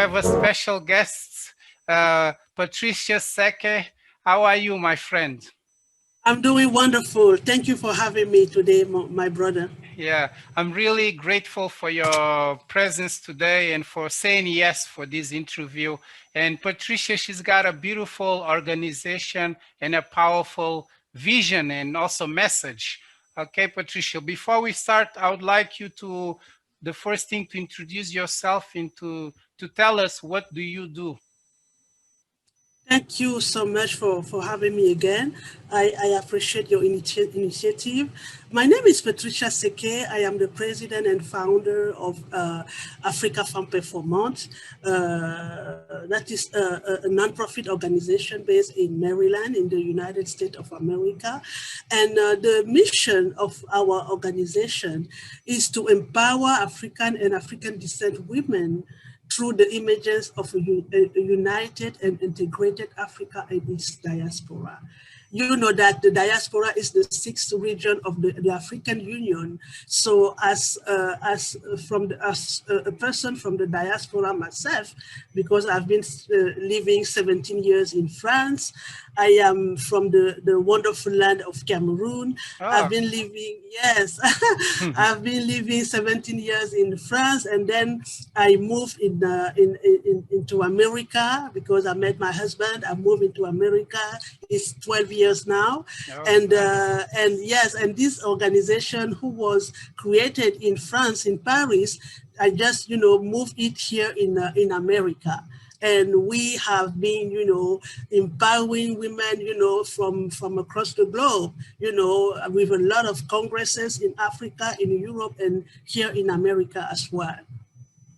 have a special guest, Patricia Secke. How are you, my friend? I'm doing wonderful. Thank you for having me today, my brother. Yeah, I'm really grateful for your presence today and for saying yes for this interview. And Patricia, she's got a beautiful organization and a powerful vision and also message. Okay, Patricia, before we start, I would like you to, the first thing, to introduce yourself and to tell us what do you do. Thank you so much for having me again. I appreciate your initiative. My name is Patricia Secke. I am the president and founder of Africa Femmes Performante. That is a nonprofit organization based in Maryland in the United States of America. And the mission of our organization is to empower African and African descent women through the emergence of a united and integrated Africa and its diaspora. You know that the diaspora is the sixth region of the African Union. So as a person from the diaspora myself, because I've been living 17 years in France, I am from the wonderful land of Cameroon. Oh. I've been living, yes, I've been living 17 years in France, and then I moved into America because I met my husband. I moved into America. It's 12 years now. Oh, and nice. and yes, and this organization who was created in France, in Paris, I just, moved it here in America. And we have been, empowering women, from across the globe, with a lot of congresses in Africa, in Europe, and here in America as well.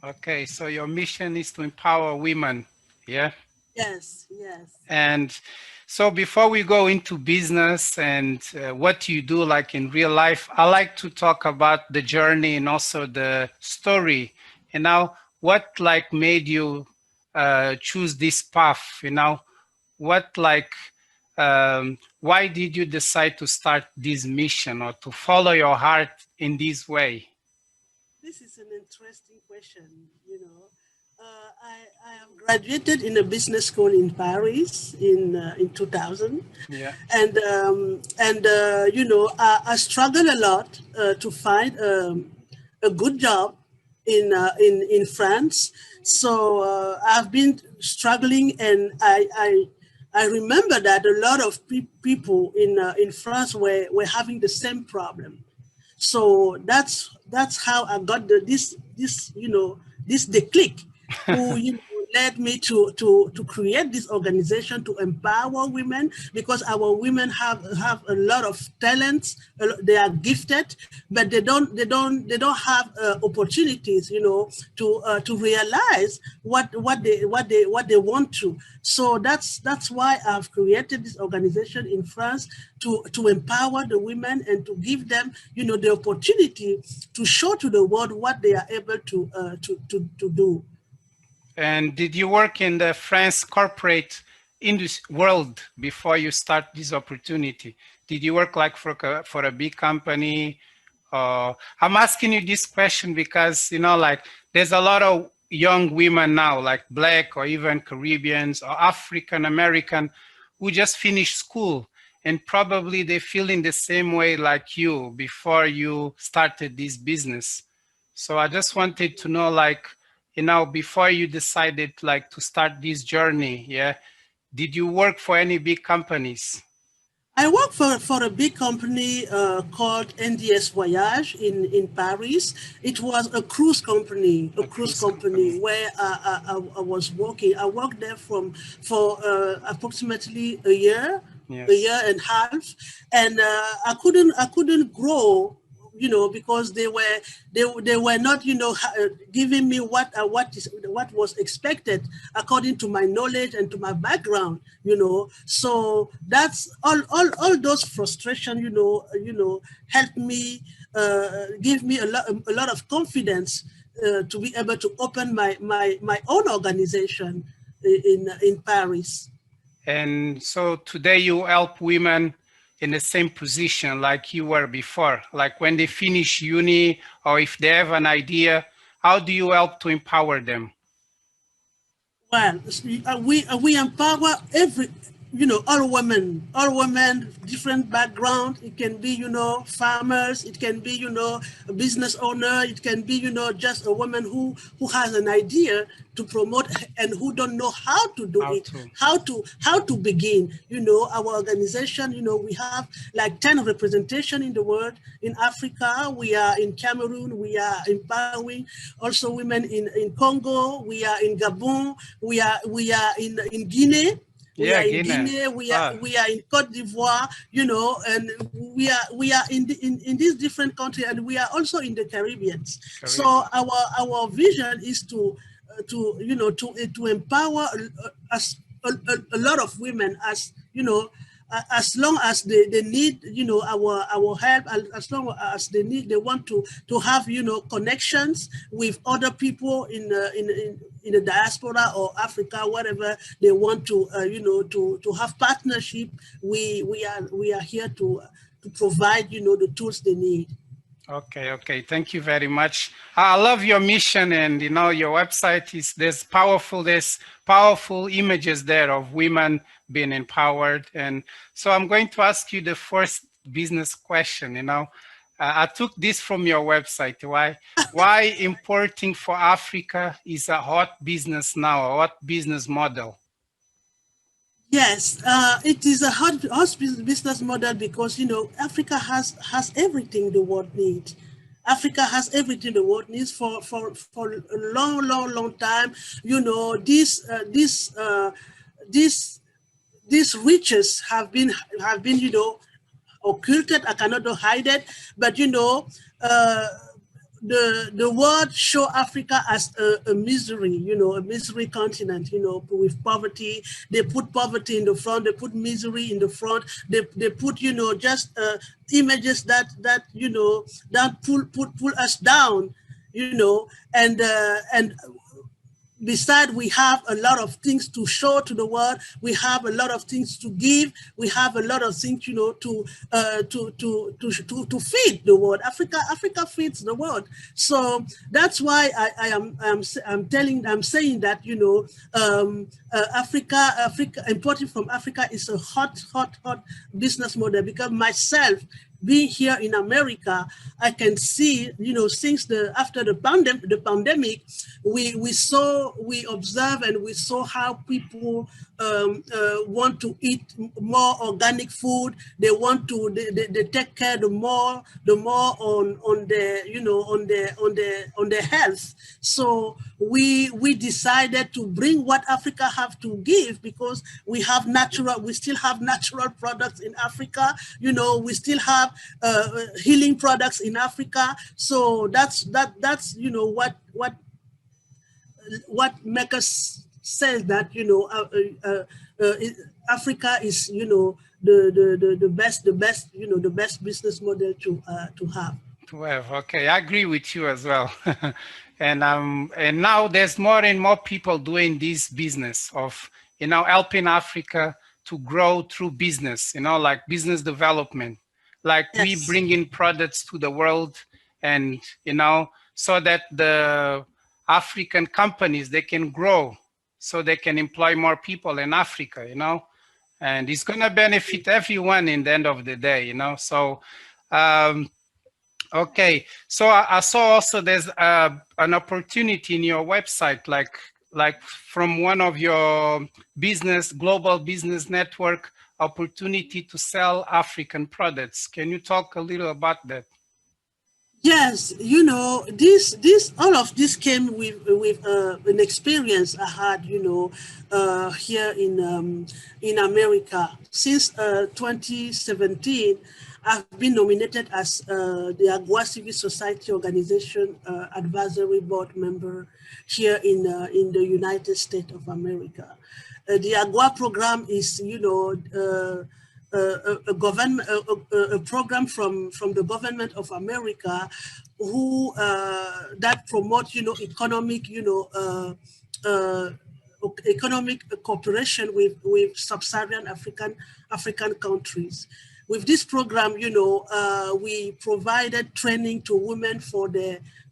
Okay, so your mission is to empower women, yeah? Yes, yes. And so before we go into business and what you do like in real life, I like to talk about the journey and also the story. And now what like made you choose this path, what like, why did you decide to start this mission or to follow your heart in this way? This is an interesting question, I have graduated in a business school in Paris in 2000. Yeah. And I struggled a lot to find a good job in France. So I've been struggling, and I remember that a lot of people in France were having the same problem. So that's how I got this the click who led me to create this organization to empower women, because our women have a lot of talents. They are gifted, but they don't have opportunities, to realize what they want to. So that's why I've created this organization in France to empower the women and to give them, the opportunity to show to the world what they are able to do. And did you work in the France corporate industry world before you start this opportunity? Did you work like for a big company? I'm asking you this question because, like there's a lot of young women now, like Black or even Caribbeans or African American, who just finished school, and probably they feel in the same way like you before you started this business. So I just wanted to know, like, before you decided like to start this journey, yeah, did you work for any big companies? I work for a big company called NDS Voyage in Paris. It was a cruise company, where I was working. I worked there for approximately a year, Yes. a year and a half, and I couldn't grow, because they were not, giving me what was expected according to my knowledge and to my background, So that's all those frustration, helped me, give me a lot of confidence to be able to open my own organization in Paris. And so today you help women in the same position like you were before, like when they finish uni or if they have an idea, how do you help to empower them? Well, we empower every, all women, different background. It can be, farmers. It can be, a business owner. It can be, just a woman who has an idea to promote and who don't know how to do How it, to? how to begin. Our organization, we have like 10 representation in the world. In Africa, we are in Cameroon. We are empowering also women in Congo. We are in Gabon. We are in Guinea. We Yeah, are in Guinea. Guinea, we are Ah, we are in Cote d'Ivoire, and we are in these different countries, and we are also in the Caribbean. So Caribbean. our vision is to empower a lot of women, as long as they need, our help, as long as they want to have, connections with other people in the diaspora or Africa, whatever they want to, to have partnership. We are here to provide, the tools they need. Okay, okay. Thank you very much. I love your mission, and your website is there's powerful images there of women being empowered. And so I'm going to ask you the first business question. I took this from your website. Why importing for Africa is a hot business now, a hot business model? Yes, it is a hard business model because Africa has everything the world needs. Africa has everything the world needs for a long, long, long time. These these riches have been occulted. I cannot hide it, but uh, the world show Africa as a misery, a misery continent, with poverty. They put poverty in the front. They put misery in the front. They put, just images that pull us down, and besides, we have a lot of things to show to the world. We have a lot of things to give. We have a lot of things, to feed the world. Africa feeds the world. So that's why I'm saying that, Africa importing from Africa is a hot business model, because myself, being here in America, I can see, since after the pandemic, we observe and we saw how people want to eat more organic food. They want to they take care the more on their, on their health. So we decided to bring what Africa have to give, because we still have natural products in Africa. We still have healing products in Africa. So that's what makes us say that, Africa is, the best business model to have. 12. Okay, I agree with you as well. And now there's more and more people doing this business of helping Africa to grow through business, like business development, like we Yes. bring in products to the world, and so that the African companies, they can grow, so they can employ more people in Africa, and it's going to benefit everyone in the end of the day. So um, okay, so I saw also there's an opportunity in your website, like from one of your global business network, opportunity to sell African products. Can you talk a little about that? Yes, this all of this came with an experience I had, here in America. Since 2017, I've been nominated as the Agua Civil Society Organization Advisory Board member here in the United States of America. The Agua program is, a government a program from the government of America, who that promote, economic, uh, economic cooperation with sub-Saharan African countries. With this program, we provided training to women for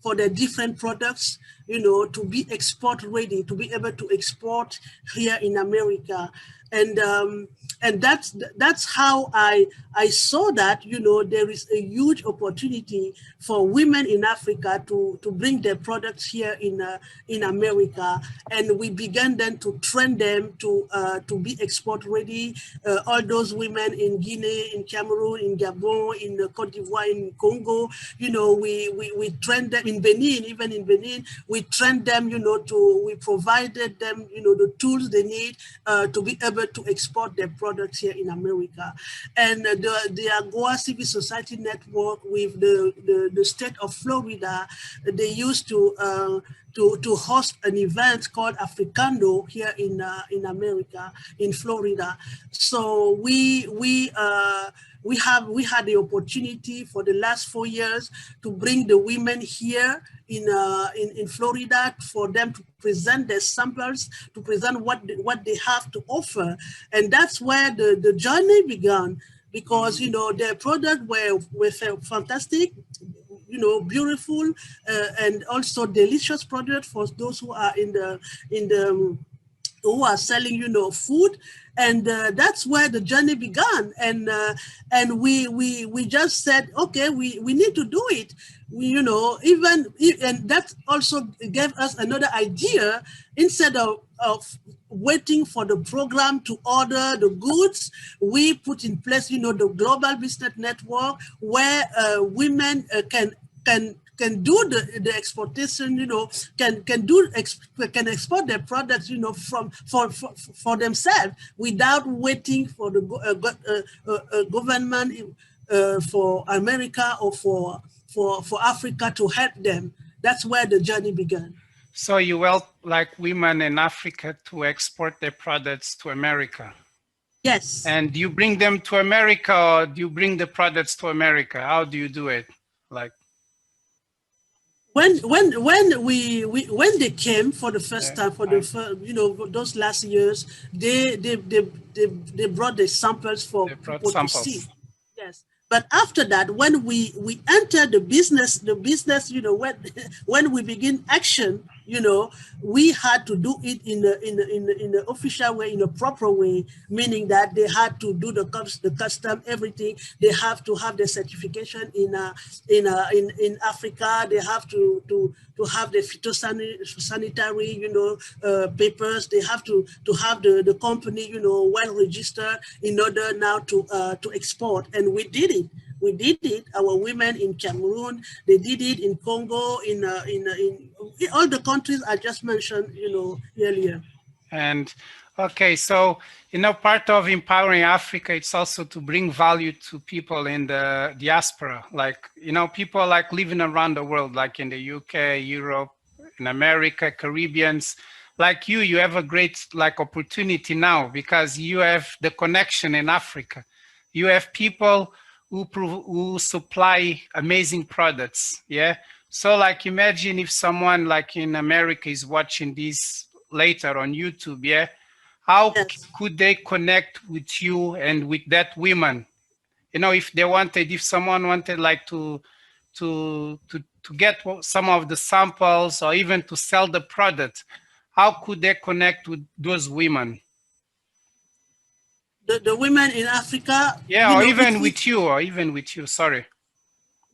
for the different products, you know, to be export ready, to be able to export here in America. And that's how I saw that, you know, there is a huge opportunity for women in Africa to bring their products here in America. And we began then to train them to be export ready. All those women in Guinea, in Cameroon, in Gabon, in Cote d'Ivoire, in Congo, you know, we trained them in Benin, even in Benin, we trained them, you know, we provided them, you know, the tools they need to be able to export their products here in America. And the AGOA Civil Society Network with the state of Florida, they used to host an event called Africano here in America, in Florida. So we had the opportunity for the last 4 years to bring the women here in Florida, for them to present their samples, to present what they have to offer. And that's where the journey began, because, you know, their products were fantastic, you know, beautiful, and also delicious product for those who are who are selling, you know, food. And that's where the journey began. And we just said, okay, we need to do it. You know, and that also gave us another idea. Instead of waiting for the program to order the goods, we put in place, you know, the global business network, where women can do the exportation, you know, can export their products, you know, for themselves, without waiting for the government for America or for Africa to help them. That's where the journey began. So you help like women in Africa to export their products to America? Yes. And do you bring them to America, or do you bring the products to America? How do you do it? Like, when they came for the first time, for the first, you know, those last years, they brought the samples for people to see. Yes. But after that, when we entered the business, you know, when we begin action, you know, we had to do it in an official way, in a proper way, meaning that they had to do the custom, everything. They have to have the certification in Africa. They have to have the phytosanitary, you know, papers. They have to have the company, you know, well registered in order now to export. And we did it. We did it. Our women in Cameroon, they did it in Congo, in all the countries I just mentioned, you know, earlier. And okay, so, you know, part of empowering Africa, it's also to bring value to people in the diaspora, like, you know, people like living around the world, like in the UK, Europe, in America, Caribbeans. Like you have a great like opportunity now, because you have the connection in Africa. You have people who supply amazing products. Yeah. So like, imagine if someone like in America is watching this later on YouTube. Yeah. How could they connect with you and with that woman? You know, if someone wanted like to get some of the samples, or even to sell the product, how could they connect with those women? The women in Africa, yeah, or even with you, sorry.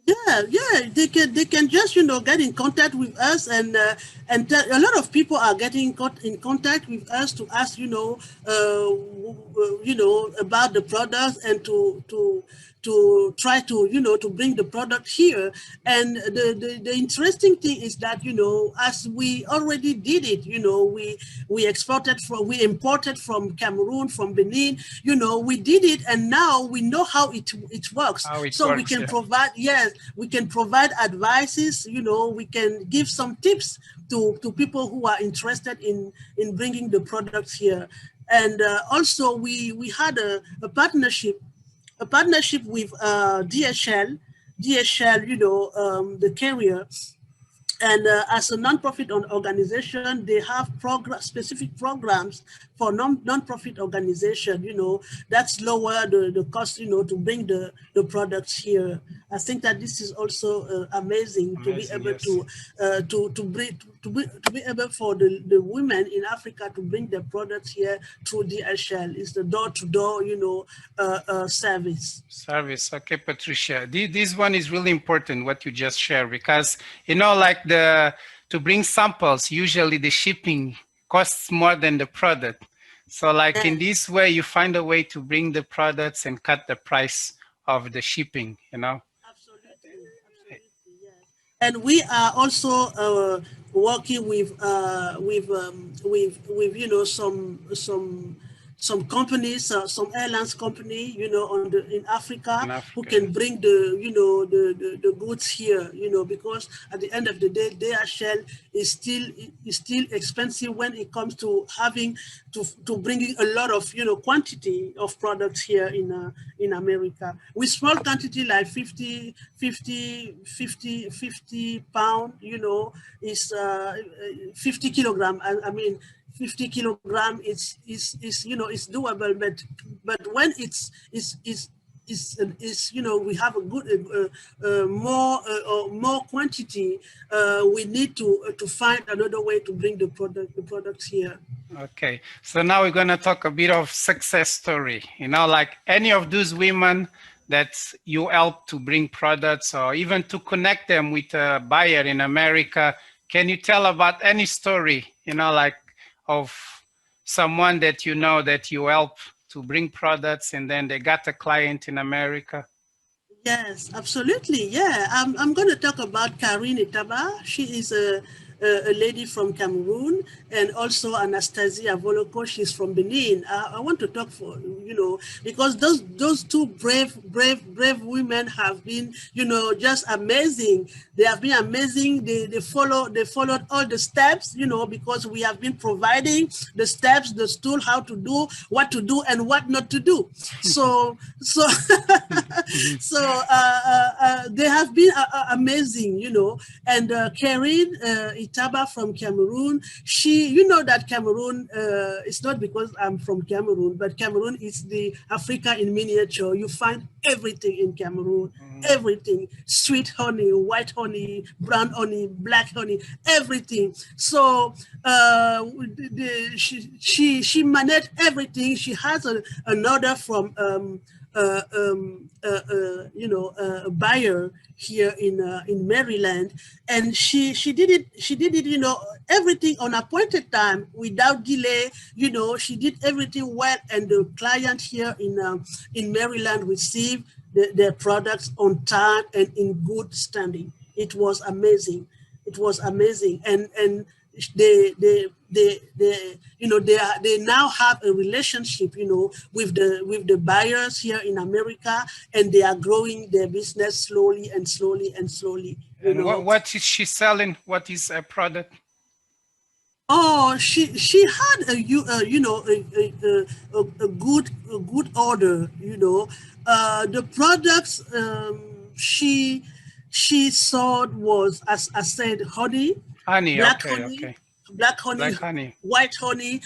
Yeah, they can just, you know, get in contact with us, and a lot of people are getting in contact with us to ask, you know, about the product, and to try to, you know, to bring the product here. And the interesting thing is that, you know, as we already did it, you know, we imported from Cameroon, from Benin, you know, we did it, and now we know how it works. We can provide, we can provide advices, you know, we can give some tips to people who are interested in bringing the products here. And also we had a partnership with DHL, you know, the carrier. And as a non-profit organization, they have specific programs for non-profit organization, you know, that's lower the cost, you know, to bring the products here. I think that this is also amazing to be Amazing, able yes. to be able for the women in Africa to bring their products here through DHL. It's the door-to-door, service. Service. Okay, Patricia. This one is really important, what you just shared, because, like to bring samples, usually the shipping costs more than the product. So like in this way, you find a way to bring the products and cut the price of the shipping, Absolutely, absolutely, yes. And we are also working with some companies, some airlines company, in Africa, In who Africa, can yes. bring the goods here, because at the end of the day, DHL is still expensive when it comes to having to bringing a lot of quantity of products here in America. With small quantity like 50 pound, is 50 kilogram. I mean, 50 kilogram is doable, but when we have a good more quantity, we need to find another way to bring the products here. Okay, so now we're going to talk a bit of success story. Like any of those women that you help to bring products or even to connect them with a buyer in America. Can you tell about any story, like of someone that that you help to bring products and then they got a client in America? Yes, absolutely. Yeah, I'm going to talk about Karine Itaba. She is a lady from Cameroon, and also Anastasia Voloko. She's from Benin. I want to talk for because those two brave women have been just amazing. They have been amazing. They followed all the steps because we have been providing the steps, the tool, how to do, what to do, and what not to do. So so they have been amazing, and Karine Itaba from Cameroon, that Cameroon, it's not because I'm from Cameroon, but Cameroon is the Africa in miniature. You find everything in Cameroon, everything, sweet honey, white honey, brown honey, black honey, everything. So she managed everything. She has an order from a buyer here in Maryland, and she did it everything on appointed time without delay. She did everything well, and the client here in Maryland received their products on time and in good standing. It was amazing. It was amazing, and they they now have a relationship with the buyers here in America, and they are growing their business slowly and slowly and slowly. And what is she selling? What is a product? Oh, she had a good order. The products she sold was, as I said, honey, Honey, black okay, honey, okay. black honey, Black honey. white honey.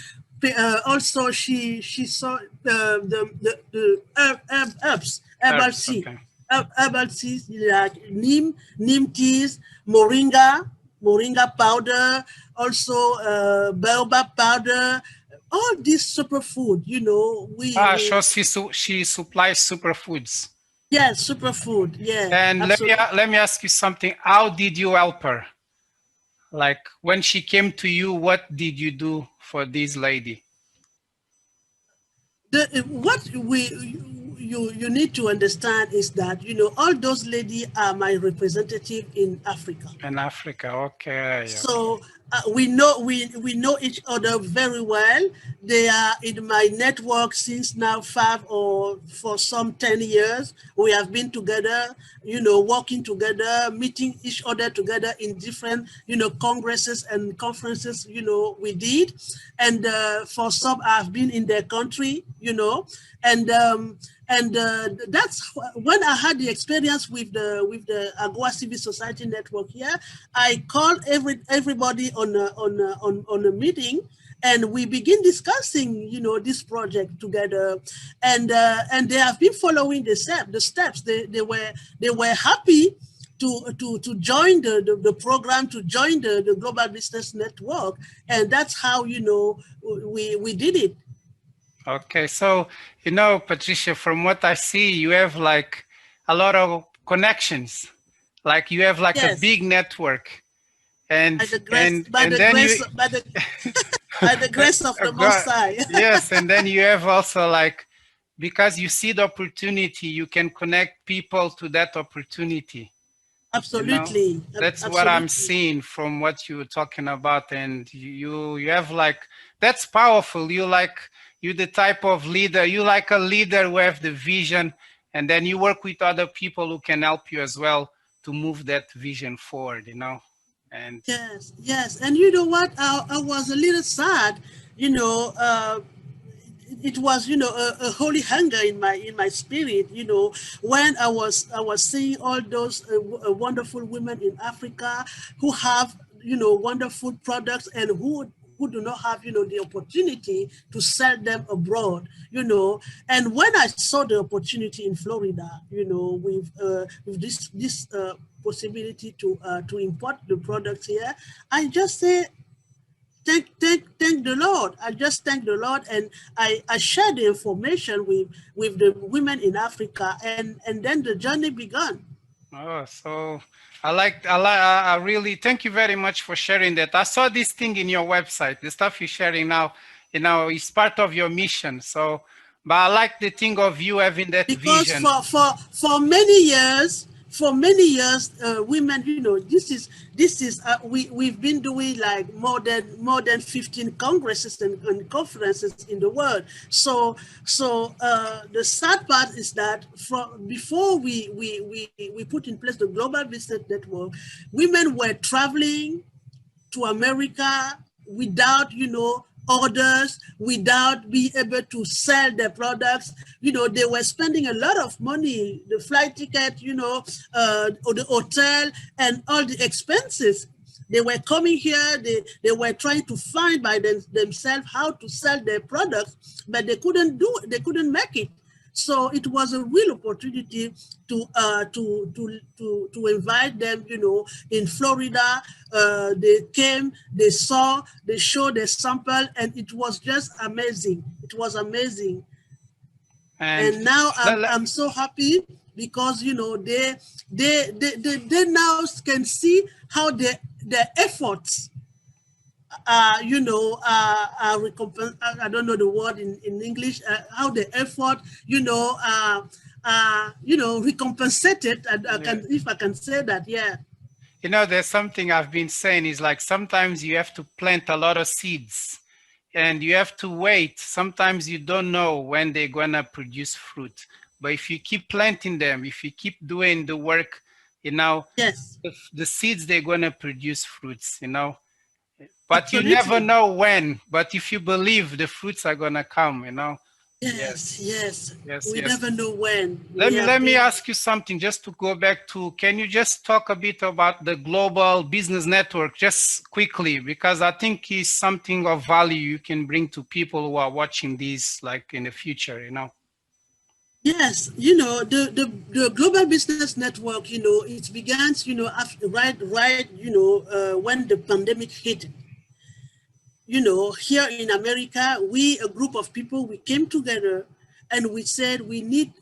Also, she saw the herbs, herbal Herbs, tea, okay. herbal teas like neem teas, moringa powder, also baobab powder. All this superfood, So she supplies superfoods. yes, superfood, yeah, And absolutely. let me ask you something. How did you help her? Like when she came to you, what did you do for this lady? What you need to understand is that all those ladies are my representative in Africa. In Africa, okay, okay. So we know each other very well. They are in my network since now 5 or for some 10 years. We have been together, working together, meeting each other together in different congresses and conferences we did. And for some I've been in their country, and that's when I had the experience with the Agua Civil Society Network here. I called everybody on a meeting, and we begin discussing, this project together, and they have been following the steps. They were happy to join the program, to join the Global Business Network, and that's how we did it. Okay, so Patricia, from what I see, you have like a lot of connections. Like you have like a Yes, big network, and by the grace, and and then you by the grace of the Most God, High. yes, and then you have also like, because you see the opportunity, you can connect people to that opportunity. Absolutely, That's what I'm absolutely. seeing from what you're talking about, and you have like, that's powerful. You the type of leader, you like a leader who have the vision, and then you work with other people who can help you as well to move that vision forward. And Yes, yes. And you know what? I was a little sad. You know, it was a holy hunger in my spirit. When I was seeing all those wonderful women in Africa who have wonderful products, and who do not have the opportunity to sell them abroad. And when I saw the opportunity in Florida, with this possibility to import the products here, I just say thank the Lord. I just thank the Lord, and I share the information with the women in Africa, and then the journey began. oh, so I really thank you very much for sharing that. I saw this thing in your website, the stuff you're sharing now, is part of your mission. So, but I like the thing of you having that Because vision. for many years, women, we've been doing like more than 15 congresses and conferences in the world. So the sad part is that before we put in place the Global Business Network, women were traveling to America without, orders, without being able to sell their products. They were spending a lot of money, the flight ticket, or the hotel and all the expenses. They were coming here, they were trying to find by themselves how to sell their products, but they couldn't make it. So it was a real opportunity to invite them, in Florida. They came, they saw, they showed their sample, and it was just amazing. It was amazing. And And now let, I'm let- I'm so happy because they now can see how their efforts recompense. I don't know the word in English. How the effort, recompensated. I yeah. can, if I can say that. Yeah. There's something I've been saying is like sometimes you have to plant a lot of seeds and you have to wait. Sometimes you don't know when they're gonna produce fruit. But if you keep planting them, if you keep doing the work, Yes. the seeds they're gonna produce fruits. But you never Absolutely. know when. But if you believe, the fruits are gonna come. Yes. Yes, Yes. yes, We yes. never know when. Let We me have let me been. ask you something just to go back to, can you just talk a bit about the global business network just quickly, because I think it's something of value you can bring to people who are watching this like in the future. Yes, the Global Business Network, it began, after, right, when the pandemic hit. Here in America, a group of people, we came together and we said we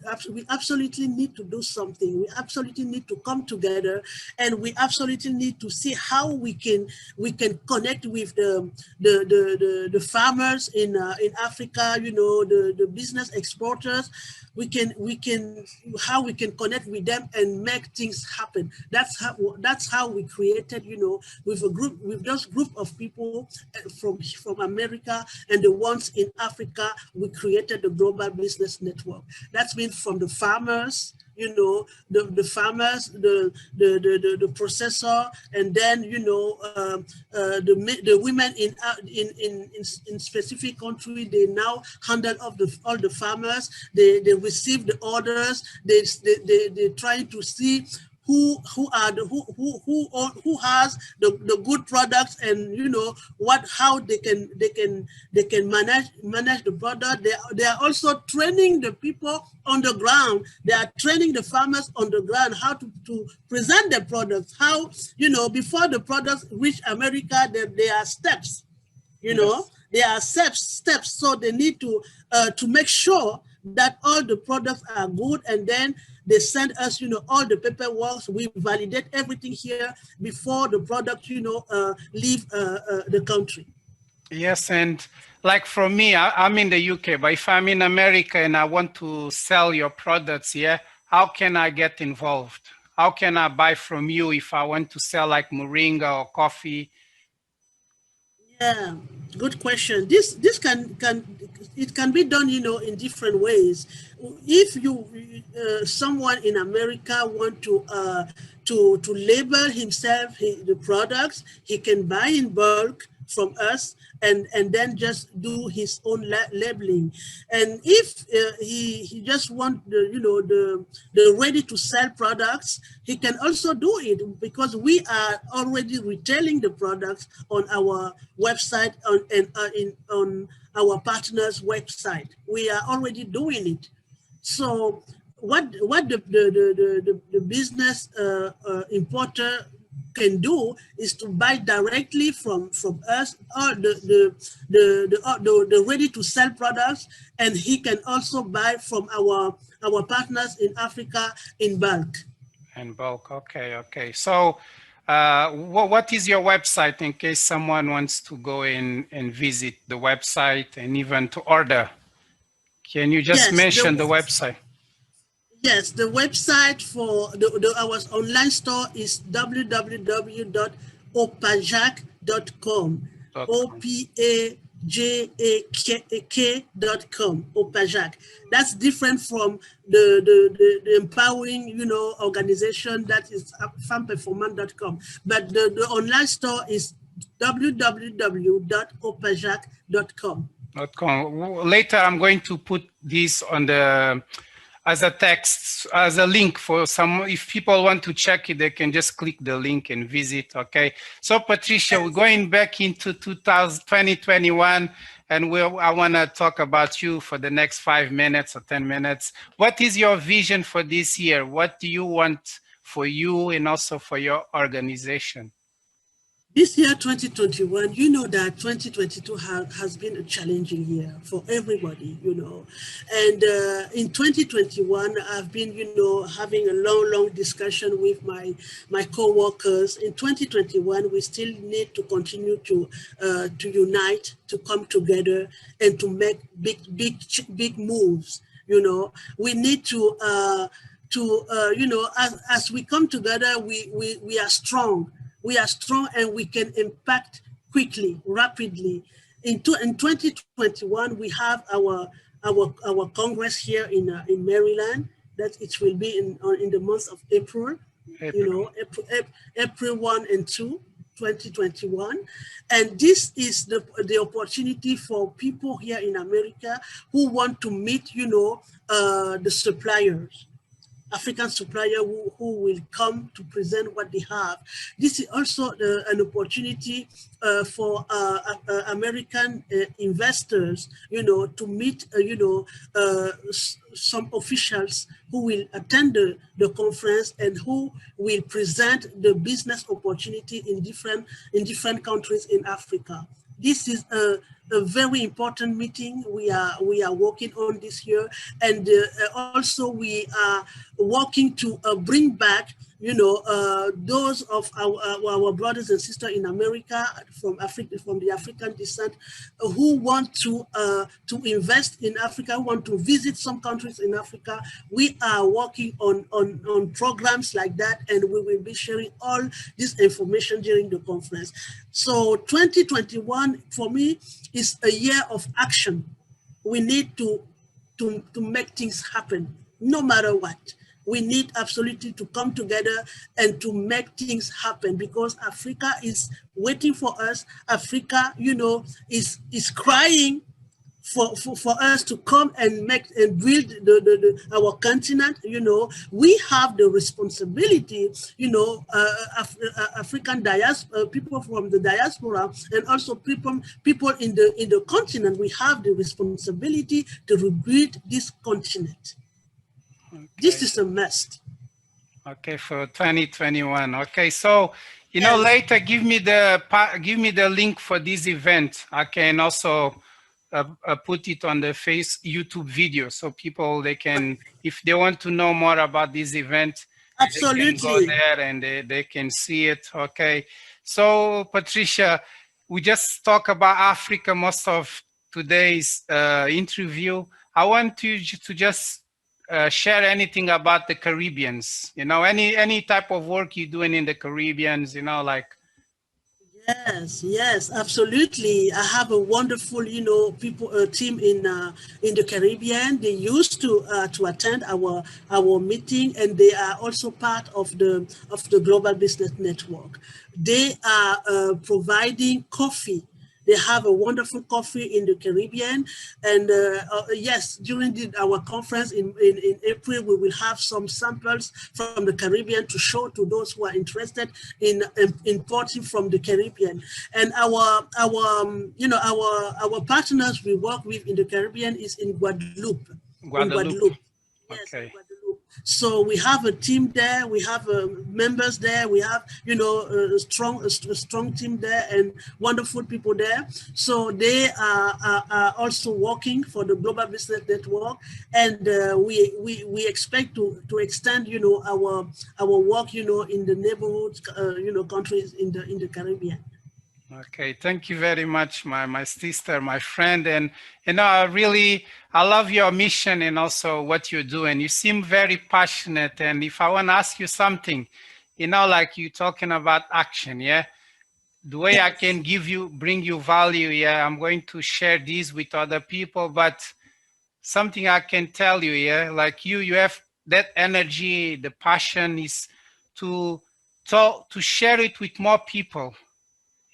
absolutely need to do something. We absolutely need to come together, and we absolutely need to see how we can connect with the farmers in Africa. The business exporters. We can how we can connect with them and make things happen. That's how we created, with those group of people from America and the ones in Africa. We created the Global Business Network. That's been from the farmers, the farmers, the processor, and then the women in specific country. They now handle all the farmers. They receive the orders. They try to see who has the good products, and how they can manage the product. They are also training the people on the ground. They are training the farmers on the ground how to present their products. How before the products reach America, there are steps. Yes. There are steps. So they need to make sure that all the products are good, and then they send us, all the paperwork. We validate everything here before the product, leave the country. Yes, and like for me, I'm in the UK, but if I'm in America and I want to sell your products, yeah, how can I get involved? How can I buy from you if I want to sell like moringa or coffee? Yeah, good question. This can be done, in different ways. If someone in America want to label himself the products, he can buy in bulk from us, and then just do his own labeling. And if he just want the ready to sell products, he can also do it, because we are already retailing the products on our website, on our partners' website. We are already doing it. So what the business importer can do is to buy directly from us, or the ready to sell products, and he can also buy from our partners in Africa in bulk. In bulk, okay. So what is your website in case someone wants to go in and visit the website and even to order? Can you just Yes, mention the website? Yes, the website for our online store is www.opajak.com. OPAJAK.com. Opajak. That's different from the empowering, organization that is FEMMESPerformante.com. But the online store is www.opajak.com. Later, I'm going to put this on the as a text, as a link for some. If people want to check it, they can just click the link and visit. Okay. So Patricia, we're going back into 2021, and I want to talk about you for the next 5 minutes or 10 minutes. What is your vision for this year? What do you want for you and also for your organization? This year, 2021, you know that 2022 has been a challenging year for everybody, And in 2021, I've been, having a long discussion with my co-workers. In 2021, we still need to continue to unite, to come together, and to make big moves. We need to as we come together, we are strong. We are strong, and we can impact quickly, rapidly. In 2021, we have our Congress here in Maryland. That it will be in the month of April. April 1 and 2, 2021. And this is the opportunity for people here in America who want to meet, the suppliers. African supplier who will come to present what they have. This is also an opportunity for American investors, to meet, some officials who will attend the conference and who will present the business opportunity in different countries in Africa. This is a very important meeting we are working on this year, and also we are working to bring back, those of our brothers and sisters in America from the African descent, who want to invest in Africa, who want to visit some countries in Africa. We are working on programs like that, and we will be sharing all this information during the conference. So 2021 for me is a year of action. We need to make things happen, no matter what. We need absolutely to come together and to make things happen, because Africa is waiting for us. Africa, is crying for us to come and make and build our continent. We have the responsibility, African diaspora, people from the diaspora, and also people in the continent. We have the responsibility to rebuild this continent. This Okay. is a must. Okay, for 2021. Okay, so Yes, later give me the link for this event. I can also put it on the YouTube video, so people, they can, if they want to know more about this event, they can go absolutely. there and they can see it. Okay, so Patricia, we just talk about Africa most of today's interview. I want you to just share anything about the Caribbeans, any type of work you're doing in the Caribbeans, like. Yes, absolutely. I have a wonderful, people team in the Caribbean. They used to attend our meeting, and they are also part of the Global Business Network. They are providing coffee. They have a wonderful coffee in the Caribbean. And yes, during our conference in April, we will have some samples from the Caribbean to show to those who are interested in importing from the Caribbean. And our partners we work with in the Caribbean is in Guadeloupe. In Guadeloupe. Guadeloupe. Yes, in Okay. Guadeloupe. So we have a team there. We have members there. We have, a strong team there and wonderful people there. So they are also working for the Global Business Network, and we expect to extend, our work, in the neighborhood, countries in the Caribbean. Okay, thank you very much, my sister, my friend, and I love your mission and also what you're doing. You seem very passionate, and if I want to ask you something, like you talking about action, yeah, the way I Yes. can bring you value, yeah, I'm going to share this with other people, but something I can tell you, yeah, like you have that energy, the passion is to talk, to share it with more people.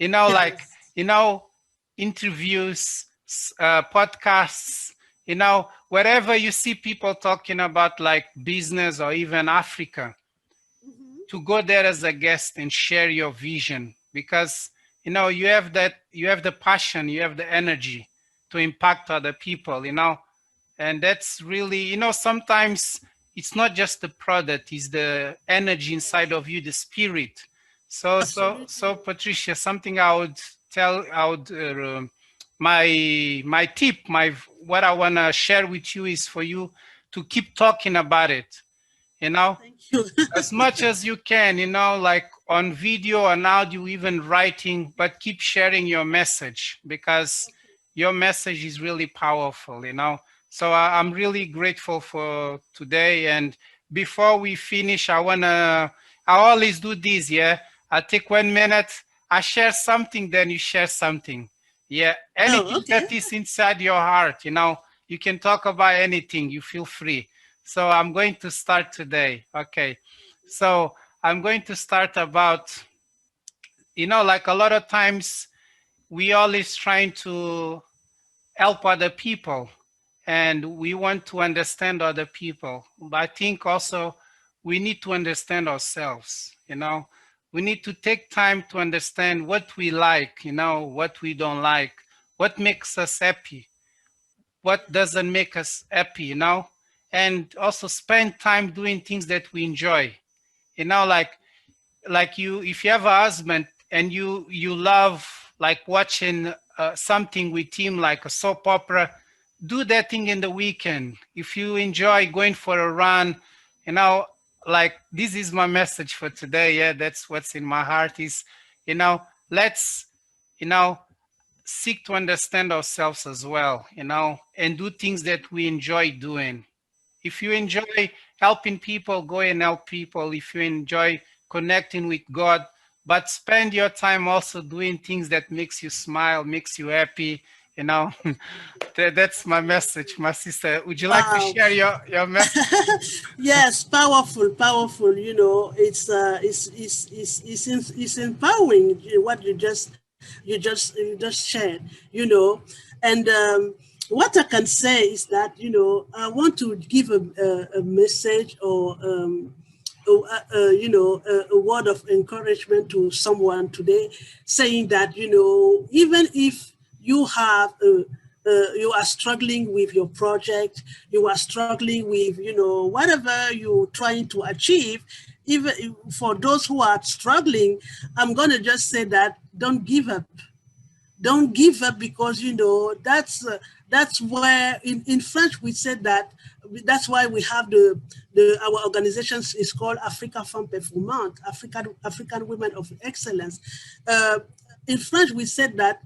Like, Yes. interviews, podcasts, wherever you see people talking about like business or even Africa, Mhm. to go there as a guest and share your vision, because, you have the passion, you have the energy to impact other people, and that's really, sometimes it's not just the product, it's the energy inside of you, the spirit. So Absolutely. Patricia, something I would tell, my tip, what I want to share with you is for you to keep talking about it, you know Thank you. as much as you can, like on video and audio, even writing, but keep sharing your message, because your message is really powerful, So I'm really grateful for today. And before we finish, I always do this, yeah? I take 1 minute, I share something, then you share something. Yeah, Oh, anything okay. that is inside your heart, you can talk about anything, you feel free. So I'm going to start today. Okay. So I'm going to start about, like a lot of times we always trying to help other people and we want to understand other people. But I think also we need to understand ourselves, We need to take time to understand what we like, what we don't like, what makes us happy, what doesn't make us happy, and also spend time doing things that we enjoy, like you, if you have a husband and you love like watching something with him, like a soap opera, do that thing in the weekend. If you enjoy going for a run, you know like, this is my message for today. Yeah, that's what's in my heart is, let's, you know seek to understand ourselves as well, and do things that we enjoy doing. If you enjoy helping people, go and help people. If you enjoy connecting with God, but spend your time also doing things that makes you smile, makes you happy, you know. That's my message, my sister. Would you like to Wow. share your message? Yes, powerful. It's empowering. What you just shared. And what I can say is that, you know, I want to give a message or, you know, a word of encouragement to someone today, saying that, you know, even if you have you are struggling with your project, you are struggling with, you know, whatever you're trying to achieve, even for those who are struggling, I'm going to just say that don't give up. Don't give up, because, you know, that's where in French we said that, that's why we have our organization is called Africa Femmes Performante, African Women of Excellence. In French we said that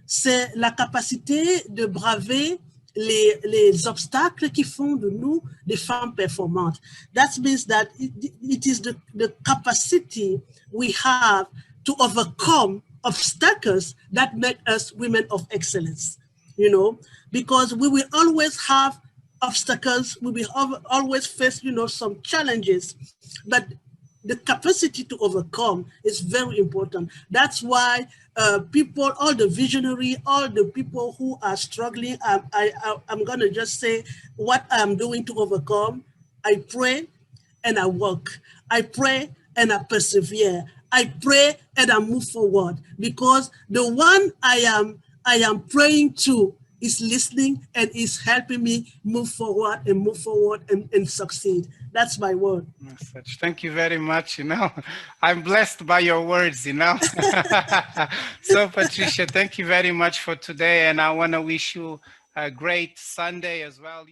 c'est la capacité de braver les obstacles qui font de nous des femmes performantes. That means that it is the capacity we have to overcome obstacles that make us women of excellence, you know, because we will always have obstacles, we will always face, you know, some challenges, but the capacity to overcome is very important. That's why people, all the visionary, all the people who are struggling, I'm going to just say what I'm doing to overcome. I pray and I work. I pray and I persevere. I pray and I move forward, because the one I am praying to is listening and is helping me move forward and succeed. That's my word. Message. Thank you very much. You know, I'm blessed by your words, you know. So, Patricia, thank you very much for today. And I want to wish you a great Sunday as well.